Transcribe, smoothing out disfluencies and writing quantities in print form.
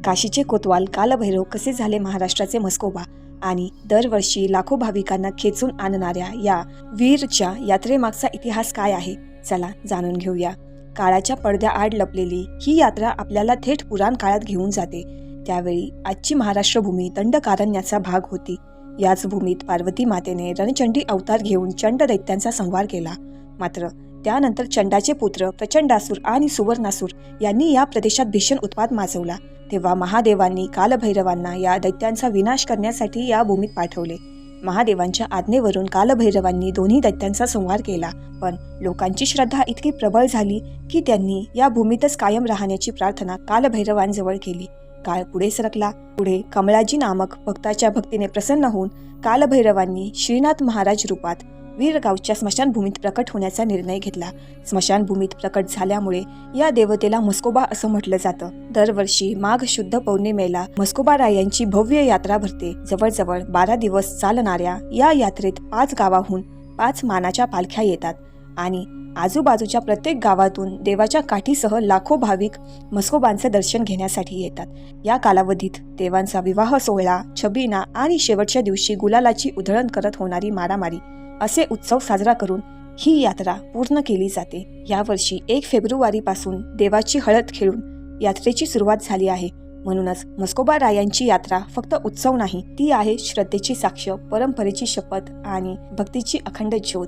काशीचे कोतवाल कालभैरव कसे झाले महाराष्ट्राचे म्हस्कोबा आणि दरवर्षी लाखो भाविकांना खेचून आणणाऱ्या या वीरच्या यात्रेमागचा इतिहास काय आहे, चला जाणून घेऊया. काळाच्या पडद्याआड लपलेली ही यात्रा आपल्याला थेट पुराण काळात घेऊन जाते. त्यावेळी आजची महाराष्ट्र भूमी दंडकारण्याचा भाग होती. याच भूमीत पार्वती मातेने रणचंडी अवतार घेऊन चंड दैत्यांचा संहार केला. मात्र त्यानंतर चंडाचे पुत्र प्रचंडासूर आणि सुवर्णासूर यांनी या प्रदेशात भीषण उत्पात माजवला. तेव्हा महादेवांनी कालभैरवांना या दैत्यांचा विनाश करण्यासाठी या भूमीत पाठवले. महादेवांच्या आज्ञेवरून कालभैरवांनी दोन्ही दैत्यांचा संहार केला. पण लोकांची श्रद्धा इतकी प्रबळ झाली की त्यांनी या भूमीतच कायम राहण्याची प्रार्थना कालभैरवांजवळ केली. काळ पुढे सरकला. पुढे कमळाजी नामक भक्ताच्या भक्तीने प्रसन्न होऊन कालभैरवांनी श्रीनाथ महाराज रूपात वीरगावच्या स्मशानभूमीत प्रकट होण्याचा निर्णय घेतला. स्मशानभूमीत प्रकट झाल्यामुळे या देवतेला म्हस्कोबा असं म्हटलं जातं. दरवर्षी माघ शुद्ध पौर्णिमेला म्हस्कोबारायांची भव्य यात्रा भरते. जवळजवळ 12 दिवस चालणाऱ्या या यात्रेत 5 गावाहून 5 मानाच्या पालख्या येतात आणि आजूबाजूच्या प्रत्येक गावातून देवाच्या काठीसह लाखो भाविक म्हस्कोबांचे दर्शन घेण्यासाठी येतात. या कालावधीत देवांचा विवाह सोहळा, छबिना आणि शेवटच्या दिवशी गुलालाची उधळण करत होणारी मारामारी असे उत्सव साजरा करून ही यात्रा पूर्ण केली जाते. यावर्षी 1 फेब्रुवारीपासून देवाची हळद खेळून यात्रेची सुरुवात झाली आहे. म्हणूनच म्हस्कोबा रायांची यात्रा फक्त उत्सव नाही, ती आहे श्रद्धेची साक्ष, परंपरेची शपथ आणि भक्तीची अखंड ज्योत.